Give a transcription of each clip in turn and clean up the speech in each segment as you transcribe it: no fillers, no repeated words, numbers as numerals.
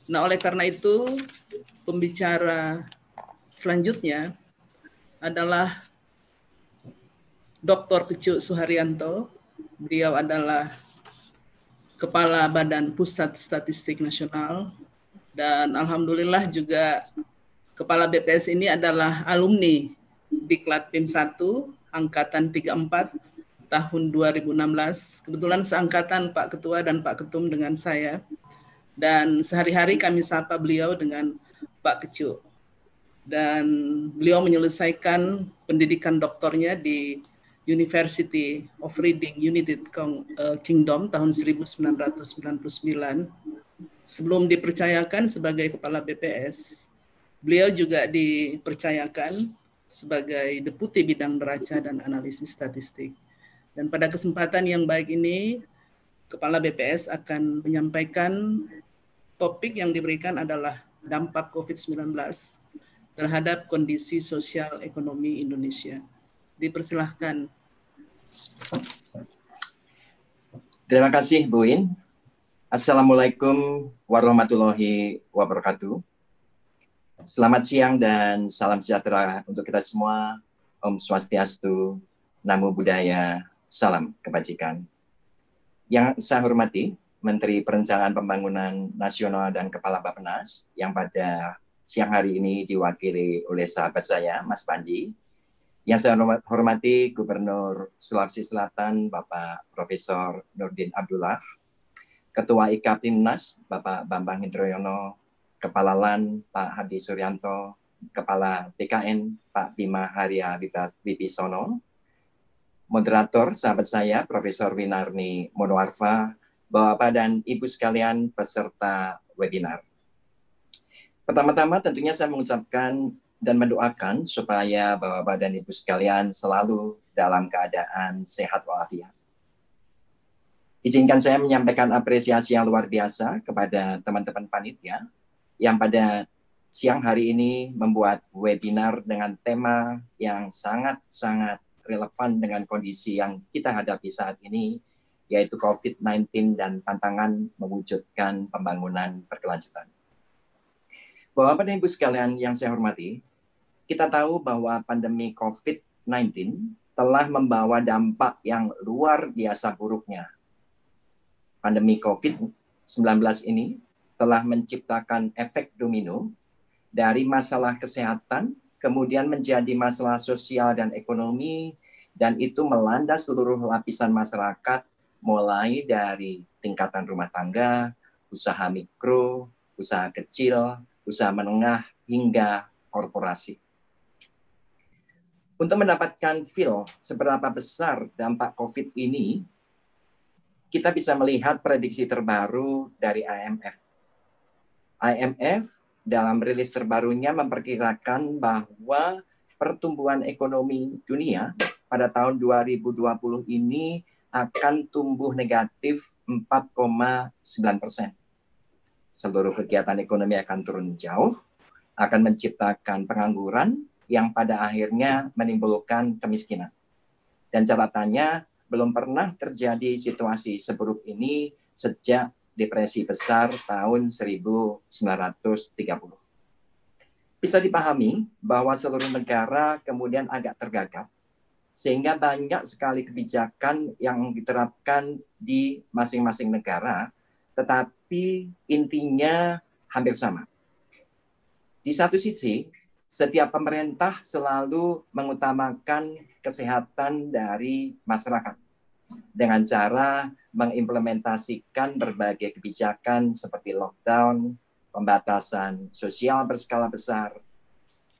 Nah, oleh karena itu, pembicara selanjutnya adalah Dr. Kecu Suharyanto. Beliau adalah Kepala Badan Pusat Statistik Nasional, dan alhamdulillah juga Kepala BPS ini adalah alumni Diklat PIM 1 Angkatan 34 tahun 2016. Kebetulan seangkatan Pak Ketua dan Pak Ketum dengan saya. Dan sehari-hari kami sapa beliau dengan Pak Kecu. Dan beliau menyelesaikan pendidikan doktornya di University of Reading United Kingdom tahun 1999. Sebelum dipercayakan sebagai Kepala BPS, beliau juga dipercayakan sebagai Deputi Bidang Neraca dan Analisis Statistik. Dan pada kesempatan yang baik ini, Kepala BPS akan menyampaikan topik yang diberikan adalah dampak COVID-19 terhadap kondisi sosial ekonomi Indonesia. Dipersilahkan. Terima kasih, Bu In. Assalamualaikum warahmatullahi wabarakatuh. Selamat siang dan salam sejahtera untuk kita semua. Om Swastiastu, Namo Buddhaya, salam kebajikan. Yang saya hormati, Menteri Perencanaan Pembangunan Nasional dan Kepala Bappenas, yang pada siang hari ini diwakili oleh sahabat saya, Mas Pandi. Yang saya hormati Gubernur Sulawesi Selatan, Bapak Profesor Nurdin Abdullah, Ketua IKAPIMNAS, Bapak Bambang Hindroyono, Kepala LAN, Pak Hadi Suryanto, Kepala BKN, Pak Bima Haria Wibisono, moderator, sahabat saya, Profesor Winarni Monoarfa, Bapak dan Ibu sekalian peserta webinar. Pertama-tama tentunya saya mengucapkan dan mendoakan supaya Bapak dan Ibu sekalian selalu dalam keadaan sehat walafiat. Izinkan saya menyampaikan apresiasi yang luar biasa kepada teman-teman panitia yang pada siang hari ini membuat webinar dengan tema yang sangat-sangat relevan dengan kondisi yang kita hadapi saat ini, yaitu COVID-19 dan tantangan mewujudkan pembangunan berkelanjutan. Bapak dan Ibu sekalian yang saya hormati, kita tahu bahwa pandemi COVID-19 telah membawa dampak yang luar biasa buruknya. Pandemi COVID-19 ini telah menciptakan efek domino dari masalah kesehatan, kemudian menjadi masalah sosial dan ekonomi, dan itu melanda seluruh lapisan masyarakat, mulai dari tingkatan rumah tangga, usaha mikro, usaha kecil, usaha menengah, hingga korporasi. Untuk mendapatkan feel seberapa besar dampak COVID ini, kita bisa melihat prediksi terbaru dari IMF. IMF dalam rilis terbarunya memperkirakan bahwa pertumbuhan ekonomi dunia pada tahun 2020 ini akan tumbuh negatif 4,9%. Seluruh kegiatan ekonomi akan turun jauh, akan menciptakan pengangguran yang pada akhirnya menimbulkan kemiskinan. Dan catatannya, belum pernah terjadi situasi seburuk ini sejak depresi besar tahun 1930. Bisa dipahami bahwa seluruh negara kemudian agak tergagap, sehingga banyak sekali kebijakan yang diterapkan di masing-masing negara, tetapi intinya hampir sama. Di satu sisi, setiap pemerintah selalu mengutamakan kesehatan dari masyarakat dengan cara mengimplementasikan berbagai kebijakan seperti lockdown, pembatasan sosial berskala besar,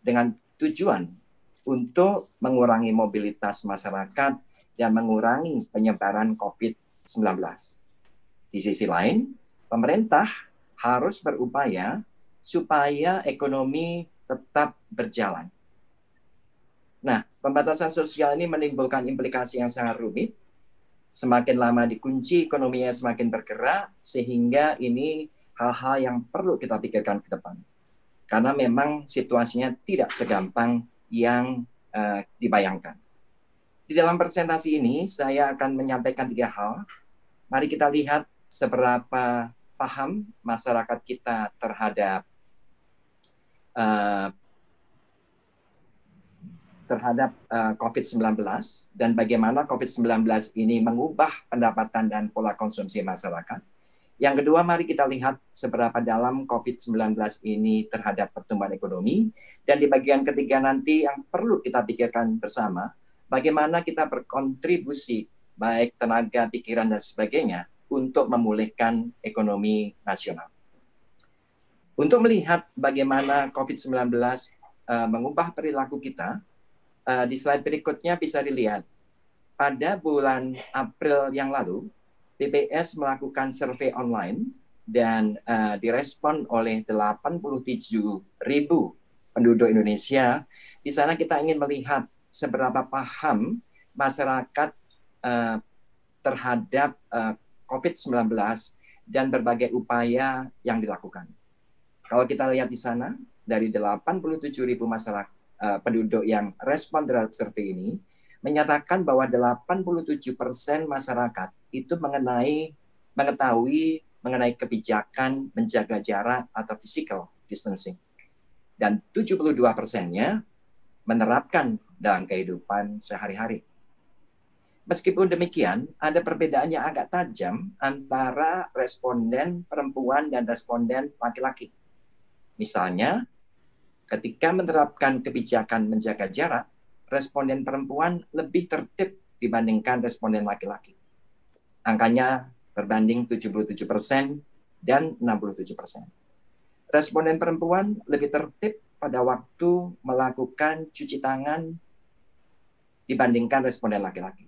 dengan tujuan untuk mengurangi mobilitas masyarakat dan mengurangi penyebaran COVID-19. Di sisi lain, pemerintah harus berupaya supaya ekonomi tetap berjalan. Nah, pembatasan sosial ini menimbulkan implikasi yang sangat rumit. Semakin lama dikunci, ekonominya semakin bergerak, sehingga ini hal-hal yang perlu kita pikirkan ke depan. Karena memang situasinya tidak segampang yang dibayangkan. Di dalam presentasi ini, saya akan menyampaikan 3 hal. Mari kita lihat seberapa paham masyarakat kita terhadap COVID-19 dan bagaimana COVID-19 ini mengubah pendapatan dan pola konsumsi masyarakat. Yang kedua, mari kita lihat seberapa dalam COVID-19 ini terhadap pertumbuhan ekonomi. Dan di bagian ketiga nanti yang perlu kita pikirkan bersama, bagaimana kita berkontribusi, baik tenaga, pikiran, dan sebagainya, untuk memulihkan ekonomi nasional. Untuk melihat bagaimana COVID-19 mengubah perilaku kita, di slide berikutnya bisa dilihat, pada bulan April yang lalu, BPS melakukan survei online dan direspon oleh 87.000 penduduk Indonesia. Di sana kita ingin melihat seberapa paham masyarakat terhadap COVID-19 dan berbagai upaya yang dilakukan. Kalau kita lihat di sana, dari 87.000 masyarakat penduduk yang respon terhadap survei ini, menyatakan bahwa 87% masyarakat itu mengetahui mengenai kebijakan menjaga jarak atau physical distancing. Dan 72%-nya menerapkan dalam kehidupan sehari-hari. Meskipun demikian, ada perbedaan yang agak tajam antara responden perempuan dan responden laki-laki. Misalnya, ketika menerapkan kebijakan menjaga jarak, responden perempuan lebih tertib dibandingkan responden laki-laki. Angkanya berbanding 77% dan 67%. Responden perempuan lebih tertib pada waktu melakukan cuci tangan dibandingkan responden laki-laki.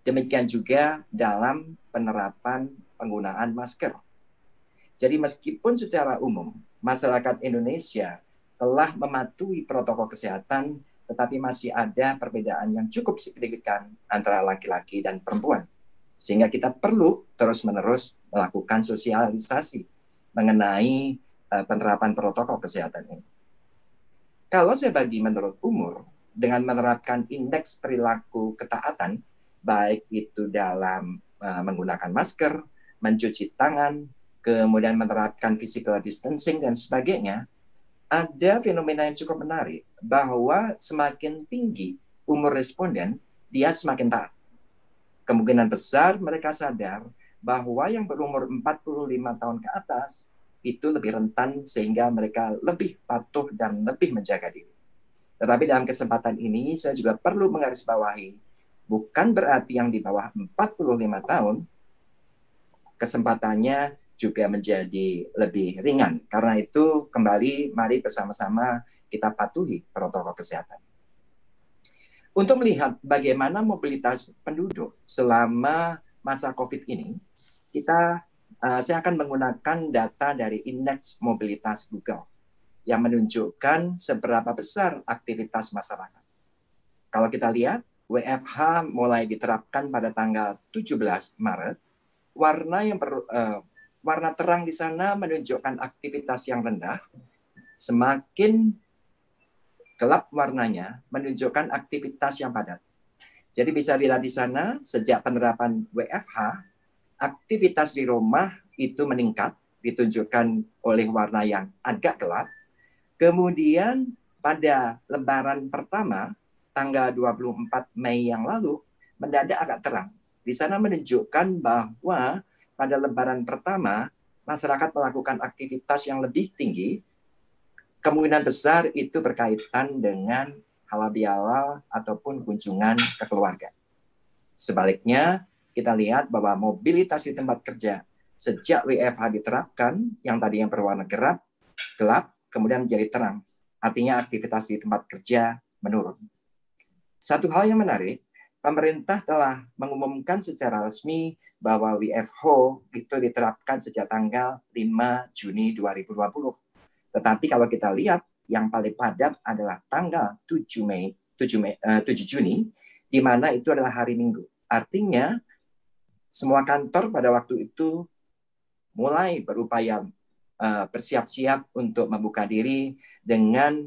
Demikian juga dalam penerapan penggunaan masker. Jadi meskipun secara umum masyarakat Indonesia telah mematuhi protokol kesehatan, tetapi masih ada perbedaan yang cukup signifikan antara laki-laki dan perempuan. Sehingga kita perlu terus-menerus melakukan sosialisasi mengenai penerapan protokol kesehatan ini. Kalau saya bagi menurut umur, dengan menerapkan indeks perilaku ketaatan, baik itu dalam menggunakan masker, mencuci tangan, kemudian menerapkan physical distancing, dan sebagainya, ada fenomena yang cukup menarik bahwa semakin tinggi umur responden, dia semakin taat. Kemungkinan besar mereka sadar bahwa yang berumur 45 tahun ke atas itu lebih rentan sehingga mereka lebih patuh dan lebih menjaga diri. Tetapi dalam kesempatan ini saya juga perlu menggarisbawahi, bukan berarti yang di bawah 45 tahun kesempatannya juga menjadi lebih ringan. Karena itu kembali mari bersama-sama kita patuhi protokol kesehatan. Untuk melihat bagaimana mobilitas penduduk selama masa COVID ini, saya akan menggunakan data dari indeks mobilitas Google yang menunjukkan seberapa besar aktivitas masyarakat. Kalau kita lihat, WFH mulai diterapkan pada tanggal 17 Maret, warna terang di sana menunjukkan aktivitas yang rendah, semakin gelap warnanya menunjukkan aktivitas yang padat. Jadi bisa dilihat di sana, sejak penerapan WFH, aktivitas di rumah itu meningkat, ditunjukkan oleh warna yang agak gelap. Kemudian pada Lebaran pertama, tanggal 24 Mei yang lalu, mendadak agak terang. Di sana menunjukkan bahwa pada Lebaran pertama, masyarakat melakukan aktivitas yang lebih tinggi, kemungkinan besar itu berkaitan dengan halal bihalal ataupun kunjungan ke keluarga. Sebaliknya, kita lihat bahwa mobilitas di tempat kerja sejak WFH diterapkan, yang tadinya berwarna gelap, kemudian menjadi terang. Artinya aktivitas di tempat kerja menurun. Satu hal yang menarik, pemerintah telah mengumumkan secara resmi bahwa WFH itu diterapkan sejak tanggal 5 Juni 2020. Tetapi kalau kita lihat, yang paling padat adalah tanggal 7 Juni, di mana itu adalah hari Minggu. Artinya, semua kantor pada waktu itu mulai berupaya bersiap-siap untuk membuka diri dengan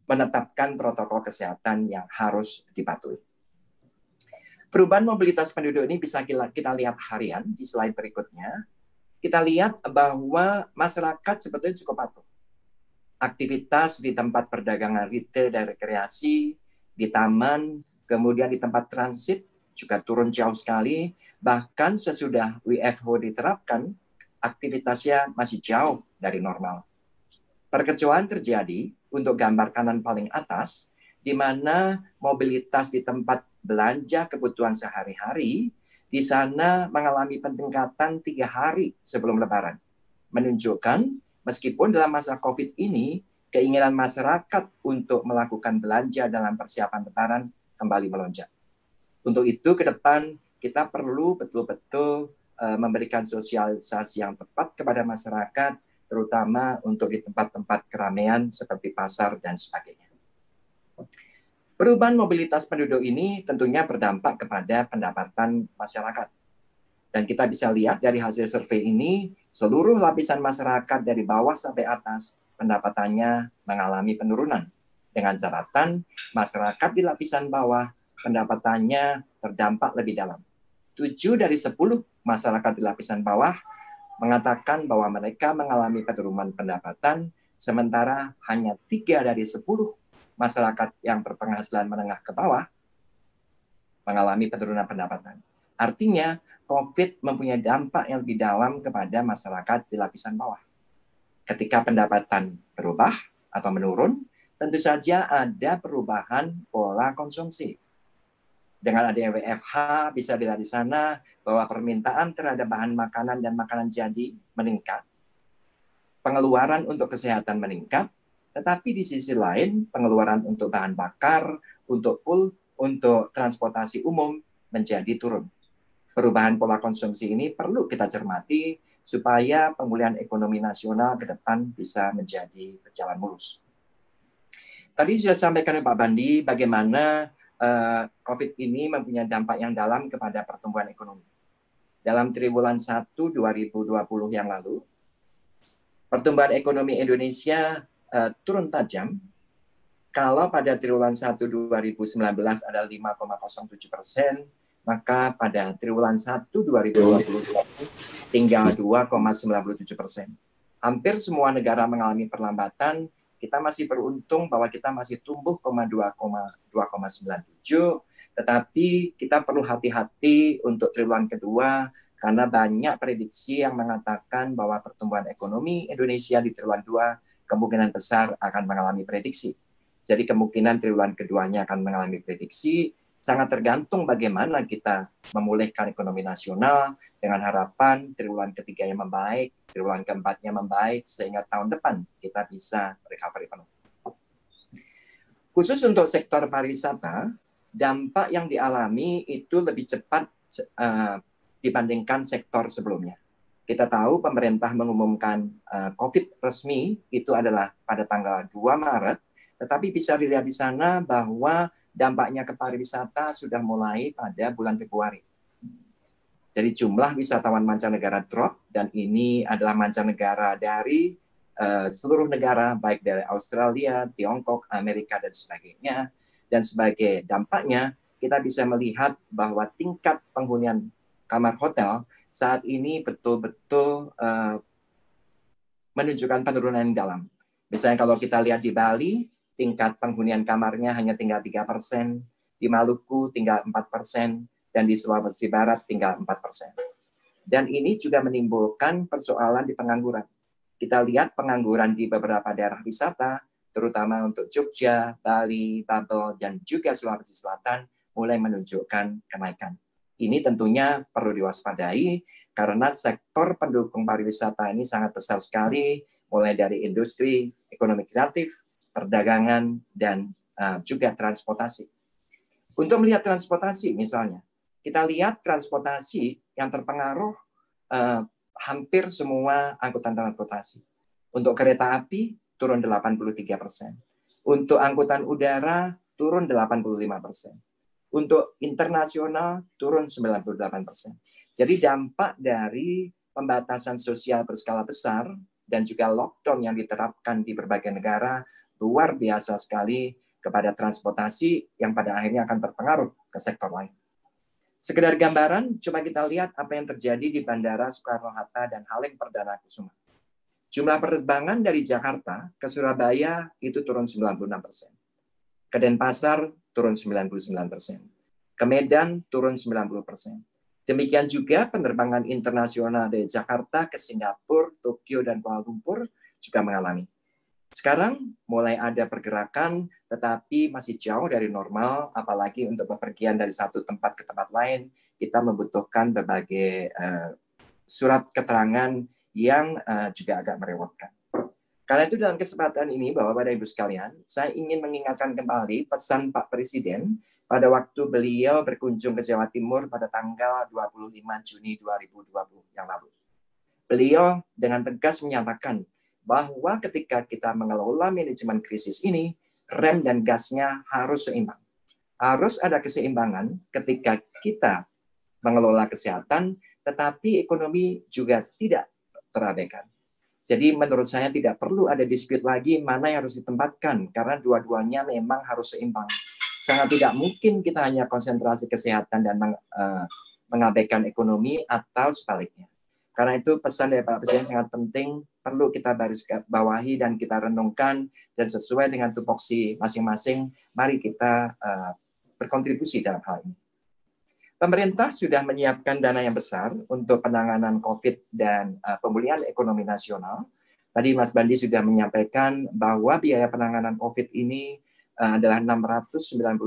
menetapkan protokol kesehatan yang harus dipatuhi. Perubahan mobilitas penduduk ini bisa kita lihat harian di slide berikutnya. kita lihat bahwa masyarakat sebetulnya cukup patuh. Aktivitas di tempat perdagangan retail dan rekreasi, di taman, kemudian di tempat transit juga turun jauh sekali. Bahkan sesudah WFH diterapkan, aktivitasnya masih jauh dari normal. Perkecualian terjadi untuk gambar kanan paling atas, di mana mobilitas di tempat belanja kebutuhan sehari-hari di sana mengalami peningkatan 3 hari sebelum Lebaran. Menunjukkan meskipun dalam masa COVID ini, keinginan masyarakat untuk melakukan belanja dalam persiapan Lebaran kembali melonjak. Untuk itu ke depan kita perlu betul-betul memberikan sosialisasi yang tepat kepada masyarakat, terutama untuk di tempat-tempat keramaian seperti pasar dan sebagainya. Perubahan mobilitas penduduk ini tentunya berdampak kepada pendapatan masyarakat. Dan kita bisa lihat dari hasil survei ini, seluruh lapisan masyarakat dari bawah sampai atas pendapatannya mengalami penurunan. Dengan catatan, masyarakat di lapisan bawah pendapatannya terdampak lebih dalam. 7 dari 10 masyarakat di lapisan bawah mengatakan bahwa mereka mengalami penurunan pendapatan, sementara hanya 3 dari 10 masyarakat yang berpenghasilan menengah ke bawah mengalami penurunan pendapatan. Artinya, COVID mempunyai dampak yang lebih dalam kepada masyarakat di lapisan bawah. Ketika pendapatan berubah atau menurun, tentu saja ada perubahan pola konsumsi. Dengan adanya WFH, bisa dilihat di sana bahwa permintaan terhadap bahan makanan dan makanan jadi meningkat. Pengeluaran untuk kesehatan meningkat, tetapi di sisi lain pengeluaran untuk bahan bakar, untuk pool, untuk transportasi umum menjadi turun. Perubahan pola konsumsi ini perlu kita cermati supaya pemulihan ekonomi nasional ke depan bisa menjadi berjalan mulus. Tadi sudah sampaikan Pak Bandi bagaimana COVID ini mempunyai dampak yang dalam kepada pertumbuhan ekonomi. Dalam triwulan 1 2020 yang lalu, pertumbuhan ekonomi Indonesia turun tajam. Kalau pada triwulan 1 2019 adalah 5,07%, maka pada triwulan 1 2020 tinggal 2,97%. Hampir semua negara mengalami perlambatan. Kita masih beruntung bahwa kita masih tumbuh 2,97, tetapi kita perlu hati-hati untuk triwulan kedua karena banyak prediksi yang mengatakan bahwa pertumbuhan ekonomi Indonesia di triwulan 2 kemungkinan besar akan mengalami prediksi. Jadi kemungkinan triwulan keduanya akan mengalami prediksi, sangat tergantung bagaimana kita memulihkan ekonomi nasional dengan harapan triwulan ketiganya membaik, triwulan keempatnya membaik, sehingga tahun depan kita bisa recovery penuh. Khusus untuk sektor pariwisata, dampak yang dialami itu lebih cepat dibandingkan sektor sebelumnya. Kita tahu pemerintah mengumumkan COVID resmi itu adalah pada tanggal 2 Maret, tetapi bisa dilihat di sana bahwa dampaknya ke pariwisata sudah mulai pada bulan Februari. Jadi jumlah wisatawan mancanegara drop, dan ini adalah mancanegara dari seluruh negara, baik dari Australia, Tiongkok, Amerika, dan sebagainya. Dan sebagai dampaknya, kita bisa melihat bahwa tingkat penghunian kamar hotel saat ini betul-betul menunjukkan penurunan yang dalam. Misalnya kalau kita lihat di Bali, tingkat penghunian kamarnya hanya tinggal 3%, di Maluku tinggal 4%, dan di Sulawesi Barat tinggal 4%. Dan ini juga menimbulkan persoalan di pengangguran. Kita lihat pengangguran di beberapa daerah wisata, terutama untuk Jogja, Bali, Babel, dan juga Sulawesi Selatan, mulai menunjukkan kenaikan. Ini tentunya perlu diwaspadai karena sektor pendukung pariwisata ini sangat besar sekali, mulai dari industri, ekonomi kreatif, perdagangan, dan juga transportasi. Untuk melihat transportasi misalnya, kita lihat transportasi yang terpengaruh hampir semua angkutan transportasi. Untuk kereta api turun 83%. Untuk angkutan udara turun 85%. Untuk internasional turun 98%. Jadi dampak dari pembatasan sosial berskala besar dan juga lockdown yang diterapkan di berbagai negara luar biasa sekali kepada transportasi yang pada akhirnya akan berpengaruh ke sektor lain. Sekedar gambaran, coba kita lihat apa yang terjadi di Bandara Soekarno-Hatta dan Halim Perdana Kusuma. Jumlah penerbangan dari Jakarta ke Surabaya itu turun 96%. Ke Denpasar turun 99%. Ke Medan turun 90%. Demikian juga penerbangan internasional dari Jakarta ke Singapura, Tokyo, dan Kuala Lumpur juga mengalami. Sekarang mulai ada pergerakan, tetapi masih jauh dari normal, apalagi untuk bepergian dari satu tempat ke tempat lain, kita membutuhkan berbagai surat keterangan yang juga agak merepotkan. Karena itu dalam kesempatan ini, Bapak dan Ibu sekalian, saya ingin mengingatkan kembali pesan Pak Presiden pada waktu beliau berkunjung ke Jawa Timur pada tanggal 25 Juni 2020 yang lalu. Beliau dengan tegas menyatakan bahwa ketika kita mengelola manajemen krisis ini, rem dan gasnya harus seimbang. Harus ada keseimbangan ketika kita mengelola kesehatan, tetapi ekonomi juga tidak terabaikan. Jadi menurut saya tidak perlu ada dispute lagi mana yang harus ditempatkan, karena dua-duanya memang harus seimbang. Sangat tidak mungkin kita hanya konsentrasi kesehatan dan mengabaikan ekonomi atau sebaliknya. Karena itu pesan dari Pak Presiden sangat penting, perlu kita baris bawahi dan kita renungkan, dan sesuai dengan tupoksi masing-masing, mari kita berkontribusi dalam hal ini. Pemerintah sudah menyiapkan dana yang besar untuk penanganan COVID dan pemulihan ekonomi nasional. Tadi Mas Bandi sudah menyampaikan bahwa biaya penanganan COVID ini adalah 695,2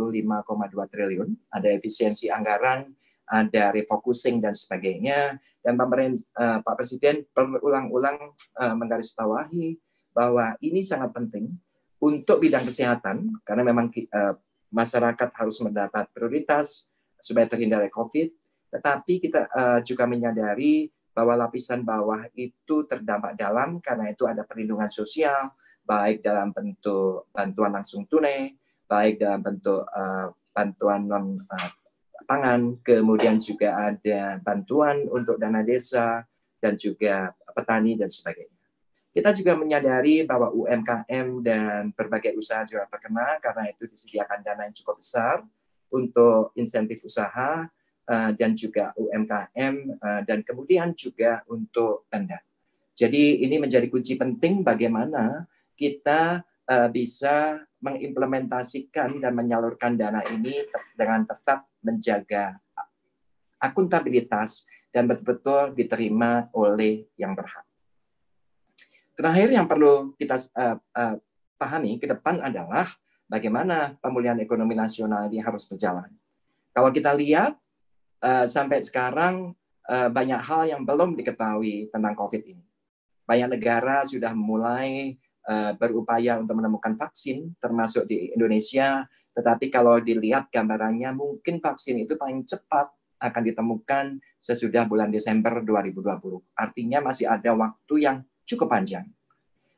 triliun, ada efisiensi anggaran, ada refocusing dan sebagainya, dan Pak Presiden berulang-ulang menggarisbawahi bahwa ini sangat penting untuk bidang kesehatan, karena memang masyarakat harus mendapat prioritas supaya terhindar dari COVID, tetapi kita juga menyadari bahwa lapisan bawah itu terdampak dalam, karena itu ada perlindungan sosial, baik dalam bentuk bantuan langsung tunai, baik dalam bentuk bantuan non pangan, kemudian juga ada bantuan untuk dana desa, dan juga petani, dan sebagainya. Kita juga menyadari bahwa UMKM dan berbagai usaha juga terkena, karena itu disediakan dana yang cukup besar untuk insentif usaha, dan juga UMKM, dan kemudian juga untuk Pemda. Jadi ini menjadi kunci penting bagaimana kita bisa mengimplementasikan dan menyalurkan dana ini dengan tetap menjaga akuntabilitas dan betul-betul diterima oleh yang berhak. Terakhir yang perlu kita pahami ke depan adalah bagaimana pemulihan ekonomi nasional ini harus berjalan. Kalau kita lihat sampai sekarang banyak hal yang belum diketahui tentang COVID ini. Banyak negara sudah mulai berupaya untuk menemukan vaksin, termasuk di Indonesia. Tetapi kalau dilihat gambarannya, mungkin vaksin itu paling cepat akan ditemukan sesudah bulan Desember 2020. Artinya masih ada waktu yang cukup panjang.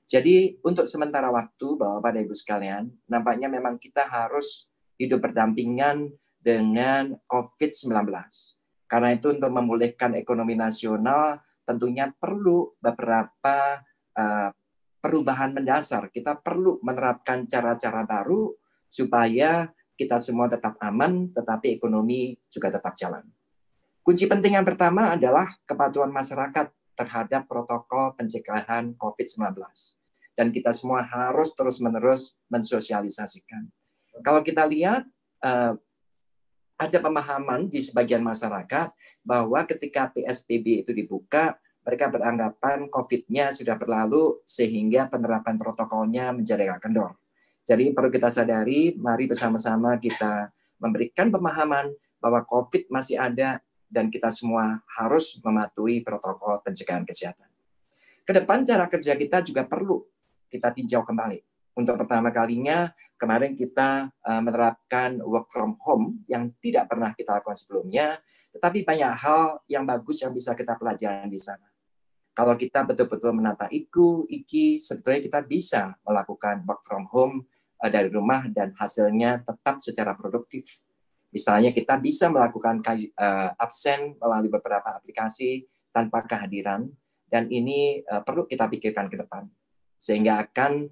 Jadi untuk sementara waktu, Bapak dan Ibu sekalian, nampaknya memang kita harus hidup berdampingan dengan COVID-19. Karena itu untuk memulihkan ekonomi nasional, tentunya perlu beberapa perubahan mendasar. Kita perlu menerapkan cara-cara baru supaya kita semua tetap aman, tetapi ekonomi juga tetap jalan. Kunci penting yang pertama adalah kepatuhan masyarakat terhadap protokol pencegahan COVID-19. Dan kita semua harus terus-menerus mensosialisasikan. Kalau kita lihat, ada pemahaman di sebagian masyarakat bahwa ketika PSBB itu dibuka, mereka beranggapan COVID-nya sudah berlalu sehingga penerapan protokolnya menjadi agak kendor. Jadi perlu kita sadari, mari bersama-sama kita memberikan pemahaman bahwa COVID masih ada dan kita semua harus mematuhi protokol pencegahan kesehatan. Kedepan cara kerja kita juga perlu kita tinjau kembali. Untuk pertama kalinya, kemarin kita menerapkan work from home yang tidak pernah kita lakukan sebelumnya, tetapi banyak hal yang bagus yang bisa kita pelajari di sana. Kalau kita betul-betul menata IKU, sebetulnya kita bisa melakukan work from home dari rumah dan hasilnya tetap secara produktif. Misalnya kita bisa melakukan absen melalui beberapa aplikasi tanpa kehadiran, dan ini perlu kita pikirkan ke depan. Sehingga akan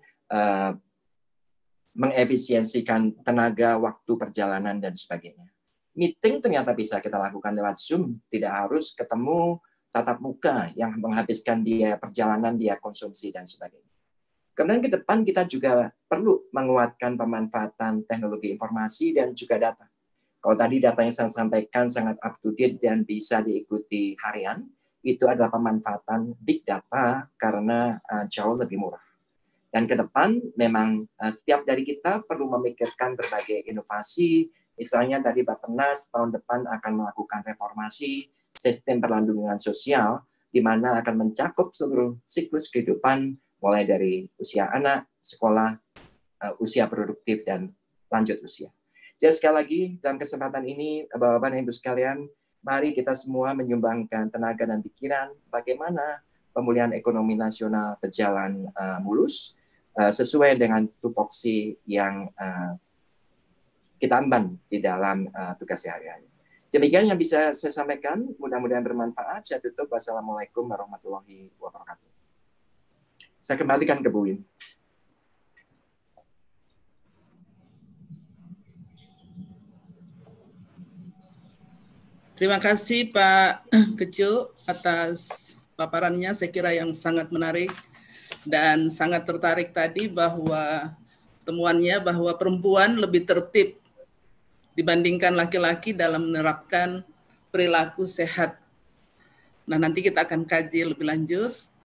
mengefisiensikan tenaga, waktu perjalanan, dan sebagainya. meeting ternyata bisa kita lakukan lewat Zoom, tidak harus ketemu tatap muka yang menghabiskan dia perjalanan, dia konsumsi, dan sebagainya. Kemudian ke depan kita juga perlu menguatkan pemanfaatan teknologi informasi dan juga data. Kalau tadi data yang saya sampaikan sangat up to date dan bisa diikuti harian, itu adalah pemanfaatan big data karena jauh lebih murah. Dan ke depan memang setiap dari kita perlu memikirkan berbagai inovasi. Misalnya dari Bappenas tahun depan akan melakukan reformasi sistem perlindungan sosial, di mana akan mencakup seluruh siklus kehidupan, mulai dari usia anak, sekolah, usia produktif, dan lanjut usia. Jadi sekali lagi, dalam kesempatan ini, Bapak-Bapak dan Ibu sekalian, mari kita semua menyumbangkan tenaga dan pikiran bagaimana pemulihan ekonomi nasional berjalan mulus, sesuai dengan tupoksi yang kita emban di dalam tugas sehari-hari. Demikian yang bisa saya sampaikan, mudah-mudahan bermanfaat. Saya tutup. Wassalamualaikum warahmatullahi wabarakatuh. Saya kembalikan ke Bu Win. Terima kasih Pak Kecu atas paparannya, saya kira yang sangat menarik dan sangat tertarik tadi bahwa temuannya bahwa perempuan lebih tertib dibandingkan laki-laki dalam menerapkan perilaku sehat. Nah, nanti kita akan kaji lebih lanjut.